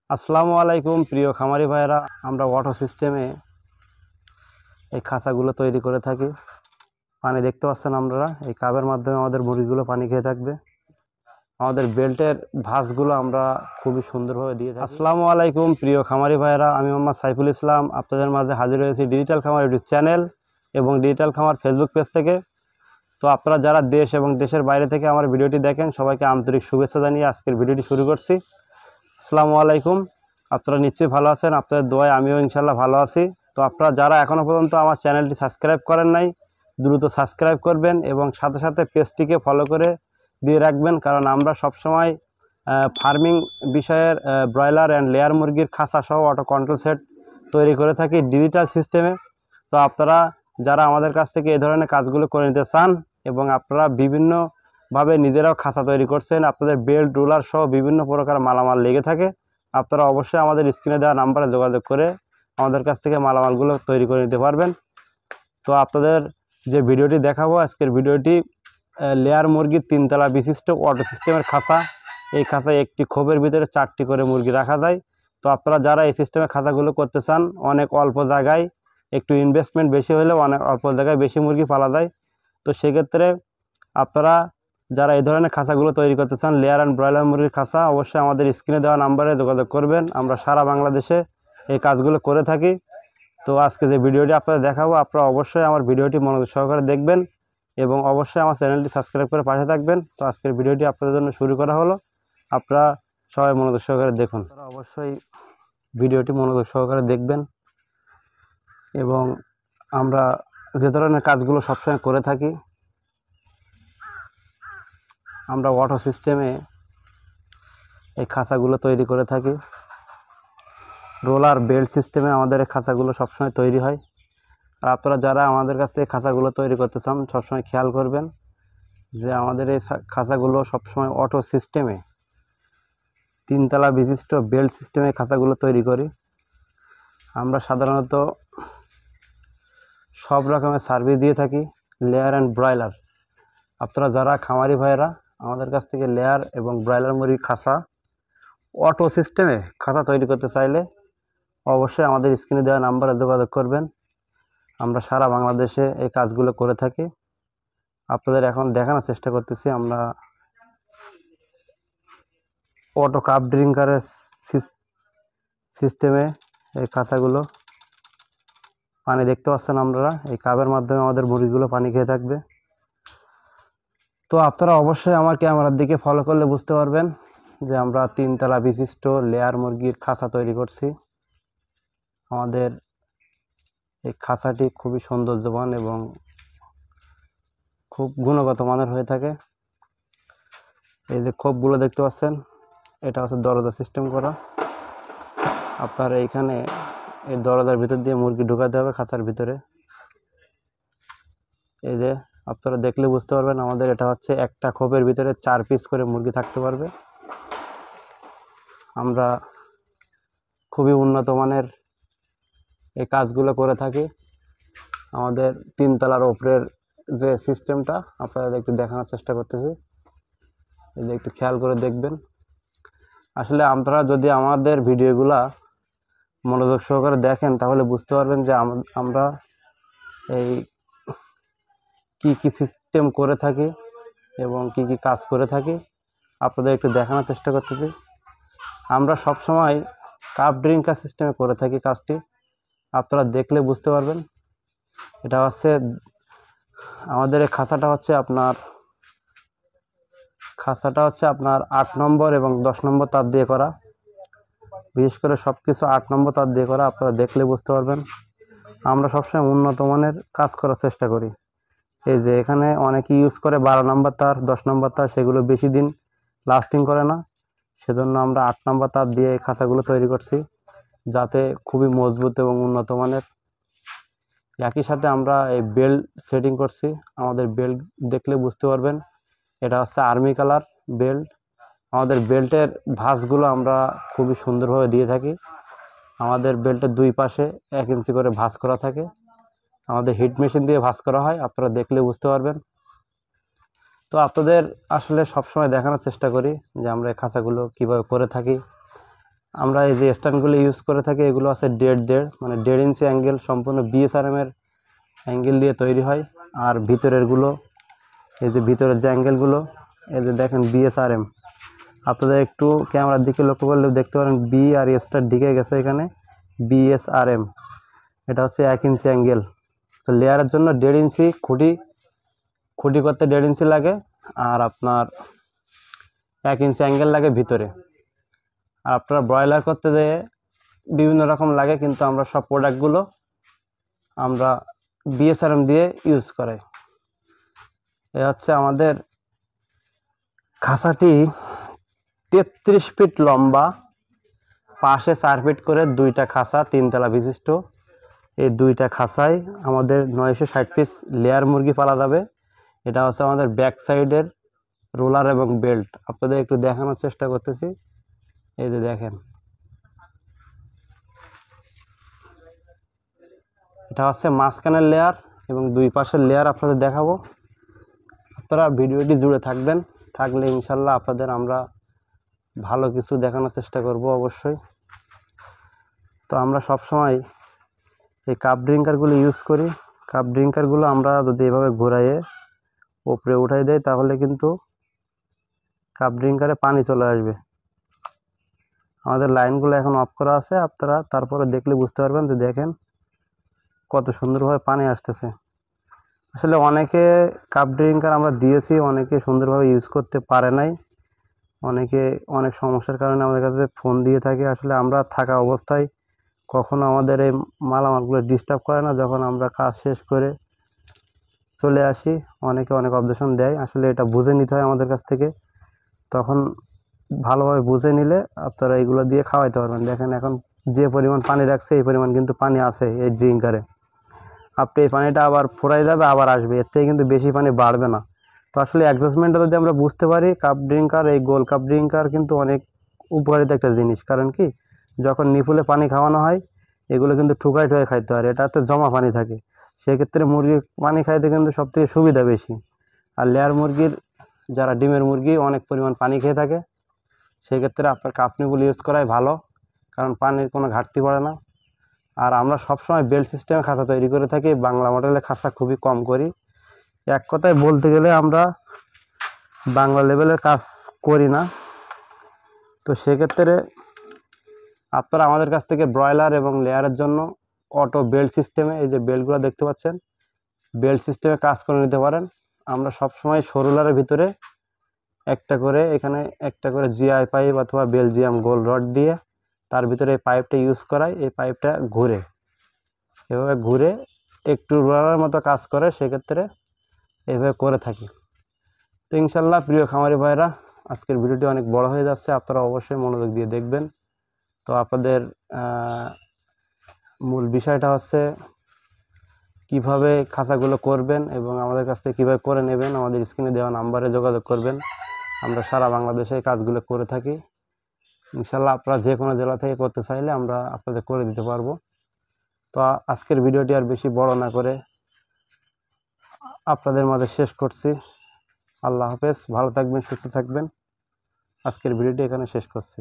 আসসালামু আলাইকুম প্রিয় খামারি ভাইরা। আমরা ওয়াটার সিস্টেমে এই খাঁচাগুলো তৈরি করে থাকি। পানি দেখতে পাচ্ছেন আপনারা, এই কাপের মাধ্যমে আমাদের মুরগিগুলো পানি খেয়ে থাকবে। আমাদের বেল্টের ভাঁজগুলো আমরা খুবই সুন্দরভাবে দিয়ে থাকি। আসসালামু আলাইকুম প্রিয় খামারি ভাইরা, আমি মোহাম্মদ সাইফুল ইসলাম আপনাদের মাঝে হাজির হয়েছি ডিজিটাল খামার ইউটিউব চ্যানেল এবং ডিজিটাল খামার ফেসবুক পেজ থেকে। তো আপনারা যারা দেশ এবং দেশের বাইরে থেকে আমার ভিডিওটি দেখেন, সবাইকে আন্তরিক শুভেচ্ছা জানিয়ে আজকের ভিডিওটি শুরু করছি। আসসালামু আলাইকুম। আপনারা নিশ্চয়ই ভালো আছেন, আপনাদের দোয়ায় আমিও ইনশাল্লাহ ভালো আছি। তো আপনারা যারা এখনও পর্যন্ত আমার চ্যানেলটি সাবস্ক্রাইব করেন নাই, দ্রুত সাবস্ক্রাইব করবেন এবং সাথে সাথে পেজটিকে ফলো করে দিয়ে রাখবেন, কারণ আমরা সবসময় ফার্মিং বিষয়ের ব্রয়লার অ্যান্ড লেয়ার মুরগির খাঁচা সহ অটো কন্ট্রোল সেট তৈরি করে থাকি ডিজিটাল সিস্টেমে। তো আপনারা যারা আমাদের কাছ থেকে এই ধরনের কাজগুলো করে নিতে চান এবং আপনারা বিভিন্নভাবে নিজেরাও খাঁচা তৈরি করছেন, আপনাদের বেল্ট রুলার সহ বিভিন্ন প্রকার মালামাল লেগে থাকে, আপনারা অবশ্যই আমাদের স্ক্রিনে দেওয়া নাম্বারে যোগাযোগ করে আমাদের কাছ থেকে মালামালগুলো তৈরি করে নিতে পারবেন। তো আপনাদের যে ভিডিওটি দেখাবো, আজকের ভিডিওটি লেয়ার মুরগির 3 তলা বিশিষ্ট অটো সিস্টেমের খাঁচা। এই খাঁচায় একটি খোপের ভিতরে 4টি করে মুরগি রাখা যায়। তো আপনারা যারা এই সিস্টেমে খাঁচাগুলো করতে চান, অনেক অল্প জায়গায় একটু ইনভেস্টমেন্ট বেশি হলেও অনেক অল্প জায়গায় বেশি মুরগি পালা যায়। তো সেক্ষেত্রে আপনারা যারা এই ধরনের খাঁচাগুলো তৈরি করতে চান, লেয়ার অ্যান্ড ব্রয়লার মুরগির খাঁচা, অবশ্যই আমাদের স্ক্রিনে দেওয়া নাম্বারে যোগাযোগ করবেন। আমরা সারা বাংলাদেশে এই কাজগুলো করে থাকি। তো আজকে যে ভিডিওটি আপনাদের দেখাবো, আপনারা অবশ্যই আমার ভিডিওটি মনোযোগ সহকারে দেখবেন এবং অবশ্যই আমার চ্যানেলটি সাবস্ক্রাইব করে পাশে থাকবেন। তো আজকের ভিডিওটি আপনাদের জন্য শুরু করা হলো, আপনারা সবাই মনোযোগ সহকারে দেখুন। আপনারা অবশ্যই ভিডিওটি মনোযোগ সহকারে দেখবেন এবং আমরা যে ধরনের কাজগুলো সবসময় করে থাকি, আমরা ওয়াটার সিস্টেমে এই খাঁচাগুলো তৈরি করে থাকি। রোলার বেল্ট সিস্টেমে আমাদের এই খাঁচাগুলো সবসময় তৈরি হয়। আর আপনারা যারা আমাদের কাছ থেকে খাঁচাগুলো তৈরি করতে চান, সবসময় খেয়াল করবেন যে আমাদের এই খাঁচাগুলো সবসময় অটো সিস্টেমে 3 তলা বিশিষ্ট বেল্ট সিস্টেমে খাঁচাগুলো তৈরি করি। আমরা সাধারণত সব রকমের সার্ভিস দিয়ে থাকি লেয়ার অ্যান্ড ব্রয়লার। আপনারা যারা খামারি ভাইয়েরা আমাদের কাছ থেকে লেয়ার এবং ব্রয়লার মুরগির খাঁচা অটো সিস্টেমে খাঁচা তৈরি করতে চাইলে অবশ্যই আমাদের স্ক্রিনে দেওয়া নাম্বারে যোগাযোগ করবেন। আমরা সারা বাংলাদেশে এই কাজগুলো করে থাকি। আপনাদের এখন দেখানোর চেষ্টা করতেছি আমরা অটো কাপ ড্রিঙ্কারের সিস্টেমে এই খাঁচাগুলো। পানি দেখতে পাচ্ছেন আপনারা, এই কাপের মাধ্যমে আমাদের মুরগিগুলো পানি খেয়ে থাকবে। তো আপনারা অবশ্যই আমার ক্যামেরার দিকে ফলো করলে বুঝতে পারবেন যে আমরা 3 তলা বিশিষ্ট লেয়ার মুরগির খাঁচা তৈরি করছি। আমাদের এই খাঁচাটি খুবই সৌন্দর্যবান এবং খুব গুণগত মানের হয়ে থাকে। এই যে খোপগুলো দেখতে পাচ্ছেন, এটা হচ্ছে দরজা সিস্টেম করা। আপনার এইখানে এই দরজার ভিতর দিয়ে মুরগি ঢুকাতে হবে খাঁচার ভিতরে। এই যে আপনারা দেখলে বুঝতে পারবেন, আমাদের এটা হচ্ছে একটা খোপের ভিতরে 4 পিস করে মুরগি থাকতে পারবে। আমরা খুবই উন্নত মানের এই কাজগুলো করে থাকি। আমাদের 3 তলার ওপরের যে সিস্টেমটা আপনাদের একটু দেখানোর চেষ্টা করতেছি, এই যে একটু খেয়াল করে দেখবেন। আসলে আপনারা যদি আমাদের ভিডিওগুলা মনোযোগ সহকারে দেখেন, তাহলে বুঝতে পারবেন যে আমরা এই কি সিস্টেম করে থাকি এবং কি কাজ করে থাকি। আপনাদের একটু দেখানোর চেষ্টা করতেছি। আমরা সবসময় কাপ ড্রিঙ্কার সিস্টেমে করে থাকি কাজটি, আপনারা দেখলে বুঝতে পারবেন। এটা হচ্ছে আমাদের এই খাঁচাটা হচ্ছে আপনার 8 নম্বর এবং 10 নম্বর তার দিয়ে করা। বিশেষ করে সব কিছু 8 নম্বর তার দিয়ে করা, আপনারা দেখলে বুঝতে পারবেন। আমরা সবসময় উন্নত মানের কাজ করার চেষ্টা করি। এই যে এখানে অনেকে ইউজ করে 12 নম্বর তার, 10 নম্বর তার, সেগুলো বেশি দিন লাস্টিং করে না। সেজন্য আমরা 8 নম্বর তার দিয়ে এই খাঁচাগুলো তৈরি করছি, যাতে খুবই মজবুত এবং উন্নত মানের। একই সাথে আমরা এই বেল্ট সেটিং করছি। আমাদের বেল্ট দেখলে বুঝতে পারবেন, এটা হচ্ছে আর্মি কালার বেল্ট। আমাদের বেল্টের ভাঁজগুলো আমরা খুবই সুন্দরভাবে দিয়ে থাকি। আমাদের বেল্টের 2 পাশে 1 ইঞ্চি করে ভাঁজ করা থাকে। আমাদের হিট মেশিন দিয়ে ভাঁজ করা হয়, আপনারা দেখলে বুঝতে পারবেন। তো আপনাদের আসলে সবসময় দেখানোর চেষ্টা করি যে আমরা এই খাঁচাগুলো কীভাবে করে থাকি। আমরা এই যে স্ট্যান্ডগুলো ইউজ করে থাকি এগুলো আছে 1.5 মানে 1.5 ইঞ্চি অ্যাঙ্গেল, সম্পূর্ণ বিএসআরএম এর অ্যাঙ্গেল দিয়ে তৈরি হয়। আর ভিতরেরগুলো এই যে ভিতরের যে অ্যাঙ্গেলগুলো এই যে দেখেন বিএসআরএম, আপনাদের একটু ক্যামেরার দিকে লক্ষ্য করলে দেখতে পারেন বি আর এসটা ঢেকে গেছে এখানে, বিএসআরএম। এটা হচ্ছে 1 ইঞ্চি অ্যাঙ্গেল। তো লেয়ারের জন্য 1.5 ইঞ্চি খুঁটি করতে 1.5 ইঞ্চি লাগে, আর আপনার 1 ইঞ্চি অ্যাঙ্গেল লাগে ভিতরে। আর আপনারা ব্রয়লার করতে যেয়ে বিভিন্ন রকম লাগে, কিন্তু আমরা সব প্রোডাক্টগুলো আমরা বিএসআরএম দিয়ে ইউজ করাই। এ হচ্ছে আমাদের খাঁচাটি 33 ফিট লম্বা, পাশে 4 ফিট করে 2টা খাঁচা, 3 তলা বিশিষ্ট। এই 2টা খাঁচায় আমাদের 960 পিস লেয়ার মুরগি পালা যাবে। এটা হচ্ছে আমাদের ব্যাক সাইডের রোলার এবং বেল্ট। আপনাদের একটু দেখানোর চেষ্টা করতেছি, এই যে দেখেন, এটা হচ্ছে মাঝখানের লেয়ার এবং 2 পাশের লেয়ার আপনাদের দেখাবো। আপনারা ভিডিওটি জুড়ে থাকবেন, থাকলে ইনশাল্লাহ আপনাদের আমরা ভালো কিছু দেখানোর চেষ্টা করব অবশ্যই। তো আমরা সব সময় এই কাপ ড্রিঙ্কারগুলো ইউজ করি। কাপ ড্রিঙ্কারগুলো আমরা যদি এভাবে ঘোরাইয়ে উপরে উঠাই দেয় তাহলে কিন্তু কাপ ড্রিঙ্কারে পানি চলে আসবে। আমাদের লাইনগুলো এখন অফ করা আছে, আপনারা তারপরে দেখলে বুঝতে পারবেন যে দেখেন কত সুন্দরভাবে পানি আসতেছে। আসলে অনেকে কাপ ড্রিঙ্কার আমরা দিয়েছি, অনেকে সুন্দরভাবে ইউজ করতে পারে নাই, অনেকে অনেক সমস্যার কারণে আমাদের কাছে ফোন দিয়ে থাকে। আসলে আমরা থাকা অবস্থায় কখনো আমাদের এই মালামালগুলো ডিস্টার্ব করে না। যখন আমরা কাজ শেষ করে চলে আসি অনেকে অনেক অবজেকশন দেয়, আসলে এটা বুঝে নিতে হয় আমাদের কাছ থেকে। তখন ভালোভাবে বুঝে নিলে আপনারা এগুলো দিয়ে খাওয়াইতে পারবেন। দেখেন এখন যে পরিমাণ পানি রাখছে এই পরিমাণ কিন্তু পানি আছে এই ড্রিঙ্কারে। আপনি এই পানিটা আবার ফুরাই যাবে, আবার আসবে, এর থেকে কিন্তু বেশি পানি বাড়বে না। তো আসলে অ্যাডজাস্টমেন্টটা যদি আমরা বুঝতে পারি, কাপ ড্রিঙ্কার, এই গোল কাপ ড্রিঙ্কার কিন্তু অনেক উপকারিতা একটা জিনিস। কারণ কি, যখন নিপুলে পানি খাওয়ানো হয় এগুলো কিন্তু ঠুকাই ঠুকাই খাইতে হয়, এটাতে জমা পানি থাকে। সেক্ষেত্রে মুরগির পানি খাইতে কিন্তু সবথেকে সুবিধা বেশি। আর লেয়ার মুরগির, যারা ডিমের মুরগি অনেক পরিমাণ পানি খেয়ে থাকে, সেক্ষেত্রে আপনার কাপ নিপুল ইউজ করাই ভালো, কারণ পানির কোনো ঘাটতি পড়ে না। আর আমরা সবসময় বেল্ট সিস্টেমে খাঁচা তৈরি করে থাকি, বাংলা মডেলের খাঁচা খুবই কম করি। এক কথায় বলতে গেলে আমরা বাংলা লেভেলের কাজ করি না। তো সেক্ষেত্রে আপনারা আমাদের কাছ থেকে ব্রয়লার এবং লেয়ারের জন্য অটো বেল্ট সিস্টেমে, এই যে বেল্টগুলো দেখতে পাচ্ছেন, বেল্ট সিস্টেমে কাজ করে নিতে পারেন। আমরা সবসময় সরুলারের ভিতরে এখানে একটা করে জিআই পাইপ অথবা বেলজিয়াম গোল রড দিয়ে তার ভিতরে এই পাইপটা ইউজ করাই। এই পাইপটা ঘুরে, এভাবে ঘুরে একটু রোলারের মতো কাজ করে, সেক্ষেত্রে এইভাবে করে থাকি। তো ইনশাল্লাহ প্রিয় খামারি ভাইরা, আজকের ভিডিওটি অনেক বড় হয়ে যাচ্ছে, আপনারা অবশ্যই মনোযোগ দিয়ে দেখবেন। তো আপনাদের মূল বিষয়টা হচ্ছে কিভাবে খাঁচাগুলো করবেন এবং আমাদের কাছ থেকে কীভাবে করে নেবেন, আমাদের স্ক্রিনে দেওয়া নাম্বারে যোগাযোগ করবেন। আমরা সারা বাংলাদেশে এই কাজগুলো করে থাকি। ইনশাল্লাহ আপনারা যে কোনো জেলা থেকে করতে চাইলে আমরা আপনাদের করে দিতে পারবো। তো আজকের ভিডিওটি আর বেশি বড় না করে আপনাদের মাঝে শেষ করছি। আল্লাহ হাফেজ, ভালো থাকবেন, সুস্থ থাকবেন। আজকের ভিডিওটি এখানে শেষ করছি।